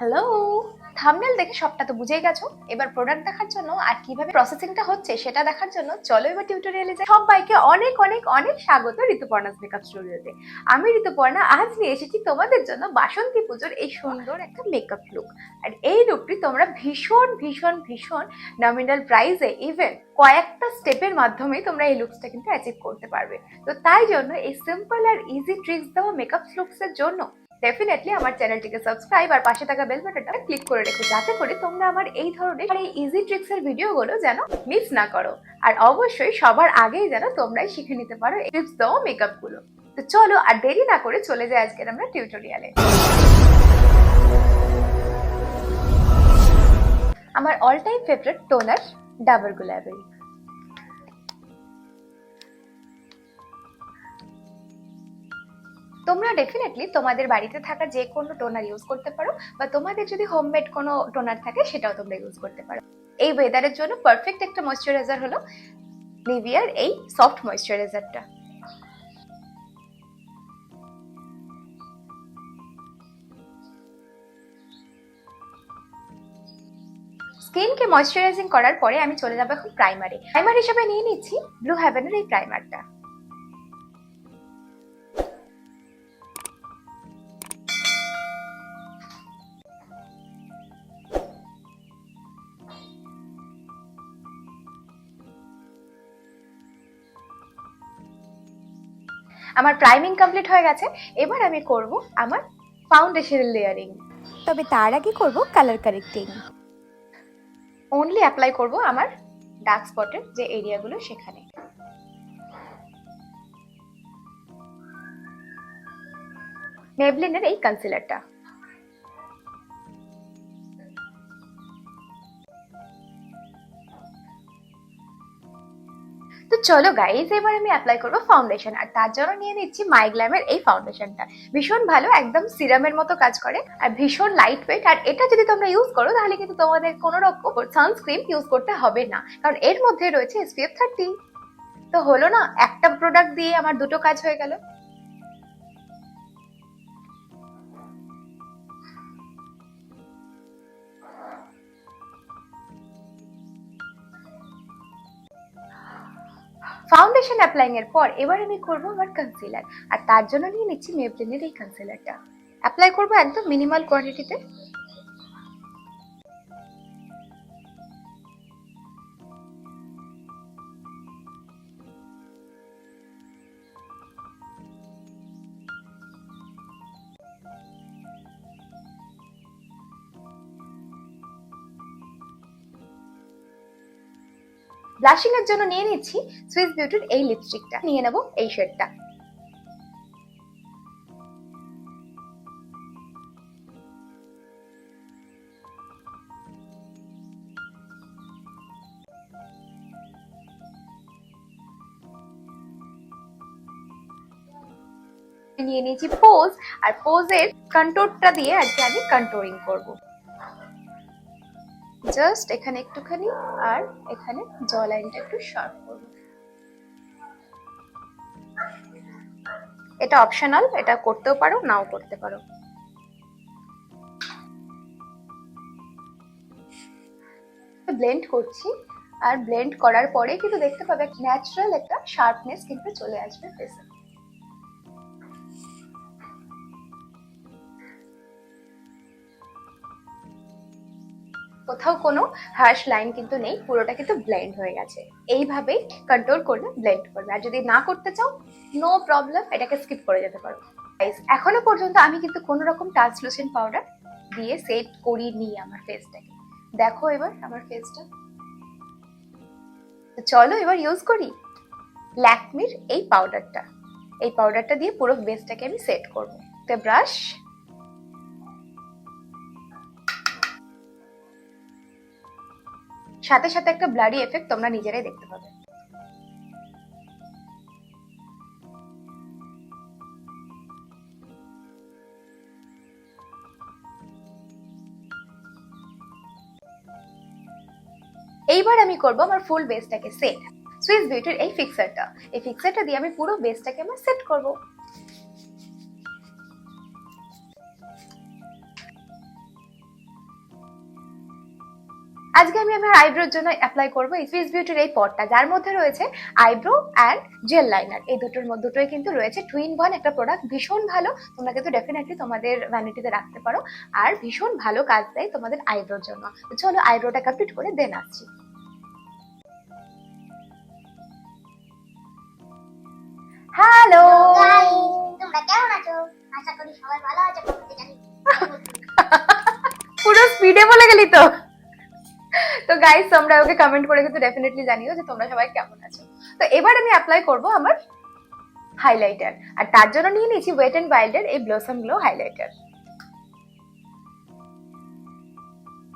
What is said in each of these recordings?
Hello, thumbnail দেখে সবটা তো বুঝেই গেছো। এবার প্রোডাক্ট দেখার জন্য আর কিভাবে প্রসেসিংটা হচ্ছে সেটা দেখার জন্য চলো এবার টিউটোরিয়ালে যাই। সবাইকে অনেক অনেক অনেক স্বাগত ঋতুপর্ণাস মেকআপ স্টুডিওতে। আমি ঋতুপর্ণা আজ নিয়ে এসেছি তোমাদের জন্য বাসন্তী পুজোর এই সুন্দর একটা মেকআপ লুক। আর এই লুকটি তোমরা ভীষণ ভীষণ ভীষণ নমিনাল প্রাইসে ইভেন কয়েকটা স্টেপের মাধ্যমে তোমরা এই লুকসটা কিন্তু অ্যাচিভ করতে পারবে। তো তাই জন্য এই সিম্পল আর ইজি ট্রিক্স দেওয়া মেকআপ লুকসের জন্য ডেফিনেটলি আমার চ্যানেলটিকে সাবস্ক্রাইব আর পাশে থাকা বেল বাটনটা ক্লিক করে রেখো, যাতে করে তোমরা আমার এই ধরনের এই ইজি ট্রিক্স এর ভিডিওগুলো যেন মিস না করো। আর অবশ্যই সবার আগেই যেন তোমরাই শিখে নিতে পারো এই টিপস দেওয়া মেকআপ গুলো। তো চলো আর দেরি না করে চলে যাই আজকের আমরা টিউটোরিয়ালে। আমার all time favourite toner Dabur Gulabi. তোমরা ডেফিনেটলি তোমাদের বাড়িতে থাকা যে কোনো টোনার ইউজ করতে পারো, বা তোমাদের যদি হোমমেড কোনো টোনার থাকে সেটাও তোমরা ইউজ করতে পারো। এই ওয়েদারের জন্য পারফেক্ট একটা ময়শ্চারাইজার হলো নিভিয়ার এই সফট ময়শ্চারাইজারটা। স্কিনকে ময়শ্চারাইজিং করার পরে আমি চলে যাবো এখন প্রাইমারে। প্রাইমার হিসেবে নিয়ে নিচ্ছি ব্লু হেভেনের এই প্রাইমারটা। আমার প্রাইমিং কমপ্লিট হয়ে গেছে, এবার আমি করব আমার ফাউন্ডেশন লেয়ারিং। তবে তার আগে করব কালার কারেক্টিং। অনলি অ্যাপ্লাই করব আমার ডার্ক স্পটের যে এরিয়াগুলো সেখানে। মেবলিনের এই কনসিলারটা। তো চলো গাইস, এবার আমি অ্যাপ্লাই করবো ফাউন্ডেশন, আর তার জন্য নিয়ে নিচ্ছি মাইগ্ল্যামের এই ফাউন্ডেশনটা। ভীষণ ভালো, একদম সিরামের মতো কাজ করে আর ভীষণ লাইট ওয়েট। আর এটা যদি তোমরা ইউজ করো তাহলে কিন্তু তোমাদের কোনো রকম সানস্ক্রিন ইউজ করতে হবে না, কারণ এর মধ্যে রয়েছে SPF 30। তো হলো না, একটা প্রোডাক্ট দিয়ে আমার দুটো কাজ হয়ে গেল। ফাউন্ডেশন অ্যাপ্লাইং এর পর এবার আমি করব আমার কনসিলার, আর তার জন্য নিয়ে নিচ্ছি মেবলিনের এই কনসিলারটা। অ্যাপ্লাই করব একদম মিনিমাল কোয়ান্টিটিতে। ব্লাশিং এর জন্য নিয়ে নিচ্ছি সুইস বিউটির এই লিপস্টিকটা, নিয়ে নেব এই শেডটা। নিয়ে নিয়েছি পোজ, আর পোজের কন্ট্যুরটা দিয়ে আজকে আমি কন্ট্যুরিং করব। জাস্ট এখানে একটুখানি আর এখানে জ লাইনটা একটু শার্প করব। এটা অপশনাল, এটা করতেও পারো নাও করতে পারো। ব্লেন্ড করছি, আর ব্লেন্ড করার পরে কিন্তু দেখতে পাবে ন্যাচারাল একটা শার্পনেস কিন্তু চলে আসবে ফেসে। কোথাও কোনো হার্শ লাইন কিন্তু নেই, পুরোটা কিন্তু ব্লেন্ড হয়ে গেছে। এইভাবেই কন্ট্রোল করলে ব্লেন্ড করবে, আর যদি না করতে চাও নো প্রবলেম, এটাকে স্কিপ করে যেতে পারো। এখনো পর্যন্ত আমি কিন্তু কোনো রকম ট্রান্সলুসেন্ট পাউডার দিয়ে সেট করিনি আমার ফেসটাকে। দেখো এবার আমার ফেসটা। চলো এবার ইউজ করি ল্যাকমির এই পাউডারটা। এই পাউডারটা দিয়ে পুরো বেসটাকে আমি সেট করবো। তো ব্রাশ, সাথে সাথে একটা ব্লাডি এফেক্ট তোমরা নিজেরাই দেখতে পাবে। এইবার আমি করব আমার ফুল বেসটাকে সেট। সুইস বিউটির এই ফিক্সারটা, এই ফিক্সারটা দিয়ে আমি পুরো বেসটাকে আমার সেট করব। আজকে আমি আমার আইব্রোর জন্য অ্যাপ্লাই করবো এই সুইস বিউটির এই পটটা, যার মধ্যে রয়েছে আইব্রো অ্যান্ড জেল লাইনার। এই দুটোই কিন্তু রয়েছে টুইন ওয়ান একটা প্রোডাক্ট, ভীষণ ভালো। তোমরা কিন্তু ডেফিনেটলি তোমাদের ভ্যানিটিতে রাখতে পারো, আর ভীষণ ভালো কাজ দেয় তোমাদের আইব্রোর জন্য। তো চলো আইব্রোটা কমপ্লিট করে দেন আসছি। হ্যালো তোমরা কেমন আছো? আশা করি সবাই ভালো আছো। পুরো স্পিডে বলে গেলি তো। তো গাইস তোমরা ওকে কমেন্ট করে কিন্তু ডেফিনেটলি জানিও যে তোমরা সবাই কেমন আছো। তো এবার আমি অ্যাপ্লাই করব আমার হাইলাইটার, আর তার জন্য নিয়ে নিয়েছি ওয়েট এন্ড ওয়াইল্ডের এই blossom glow highlighter.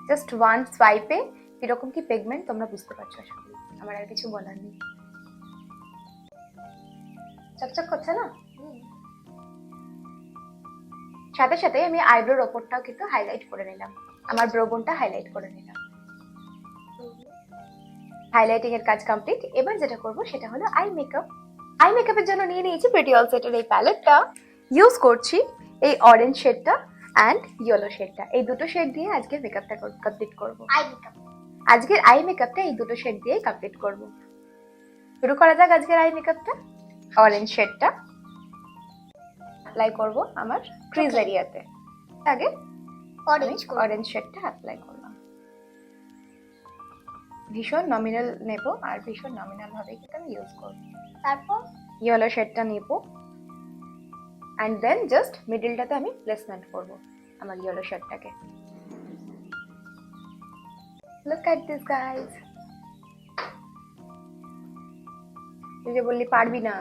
Just one সোয়াইপে এরকম কি পিগমেন্ট তোমরা বুঝতে পারছো, আশা করি আমার আর কিছু বলার নেই। চকচক করছে না? সাথে সাথে আমি আইব্রোর ওপরটাও কিন্তু হাইলাইট করে নিলাম, আমার ব্রোবোনটা হাইলাইট করে নিলাম। হাইলাইটিং এর কাজ কমপ্লিট। এবার যেটা করব সেটা হলো আই মেকআপ। আই মেকআপের জন্য নিয়ে নিয়েছি প্রিটি অল সেটের এই প্যালেটটা। ইউজ করছি এই অরেঞ্জ শেডটা অ্যান্ড ইয়েলো শেডটা। এই দুটো শেড দিয়ে আজকে মেকআপটা কমপ্লিট করব। আজকের আই মেকআপটা এই দুটো শেড দিয়ে কমপ্লিট করব। শুরু করা যাক আজকের আই মেকআপটা। অরেঞ্জ শেডটা অ্যাপ্লাই করব আমার ক্রিজ এরিয়াতে। আগে অরেঞ্জ শেডটা অ্যাপ্লাই করলাম। ভীষণ নমিনাল নেব, আর ভীষণ নমিনাল ভাবে কিন্তু আমি ইউজ করব। তারপর ইয়েলো শেডটা নেব এন্ড দেন জাস্ট মিডলটাতে আমি প্লেসমেন্ট করব আমার ইয়েলো শেডটাকে। Look at this guys. তুই যে বললি পারবি না,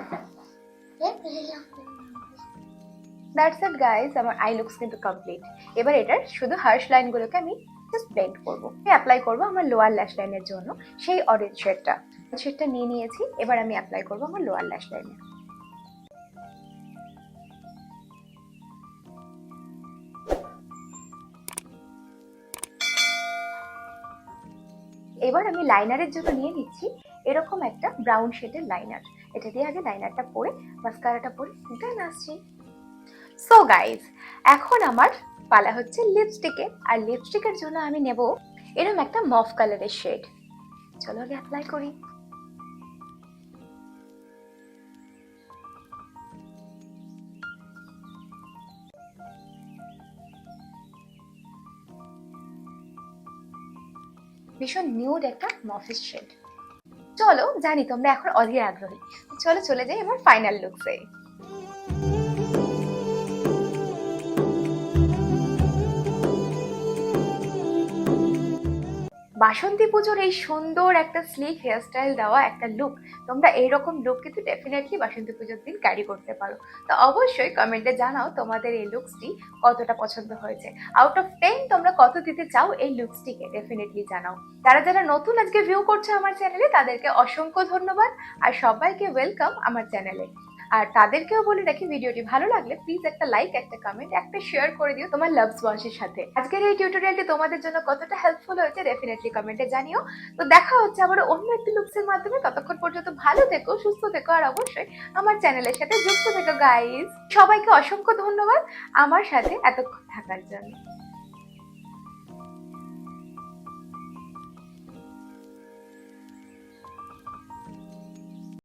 দ্যাটস ইট গাইস, আমার আই লুকস কিন্তু কমপ্লিট। এবার এটার শুধু হার্শ লাইনগুলোকে আমি জাস্ট ব্লেন্ড করব। অ্যাপ্লাই করব আমার লোয়ার ল্যাশ লাইনের জন্য সেই অরেঞ্জ শেডটা নিয়ে নিয়েছি। এবার আমি অ্যাপ্লাই করব আমার লোয়ার ল্যাশ লাইনে। এবার আমি লাইনারের জন্য নিয়ে নিচ্ছি এরকম একটা ব্রাউন শেডের লাইনার। এটা দিয়ে আগে লাইনারটা পরে মাস্কারাটা পরে দেন আসছি। সো গাইজ, এখন আমার পালা হচ্ছে লিপস্টিকে। আর লিপস্টিকের জন্য আমি নেব এরকম একটা মফ কালারের শেড। চলো আগে অ্যাপ্লাই করি। ভীষণ নিউড একটা মফিস শেড। চলো, জানি তোমরা এখন অধীর আগ্রহী। চলো চলে যাই আমার ফাইনাল লুকসে। বাসন্তী পুজোর এই সুন্দর একটা স্লিক হেয়ারস্টাইল দেওয়া একটা লুক, তোমরা এইরকম লুক কিন্তু ডেফিনেটলি বাসন্তী পুজোর দিন ক্যারি করতে পারো। তো অবশ্যই কমেন্টে জানাও তোমাদের এই লুকসটি কতটা পছন্দ হয়েছে। আউট অফ 10 তোমরা কত দিতে চাও এই লুকসটিকে ডেফিনেটলি জানাও। যারা যারা নতুন আজকে ভিউ করছে আমার চ্যানেলে তাদেরকে অসংখ্য ধন্যবাদ, আর সবাইকে ওয়েলকাম আমার চ্যানেলে। আর তাদেরকেও বলে রাখি, ভিডিওটি ভালো লাগলে প্লিজ একটা লাইক, একটা কমেন্ট, একটা শেয়ার করে দিও তোমার লাভস ওয়ান্সের সাথে। আজকের এই টিউটোরিয়ালটি তোমাদের জন্য কতটা হেল্পফুল হয়েছে ডেফিনেটলি কমেন্টে জানিও। তো দেখা হচ্ছে আবার অন্য একটি লুকসের মাধ্যমে। ততক্ষণ পর্যন্ত ভালো থেকো, সুস্থ থেকো, আর অবশ্যই আমার চ্যানেলের সাথে যুক্ত থেকো গাইস। সবাইকে অসংখ্য ধন্যবাদ আমার সাথে এতক্ষণ থাকার জন্য।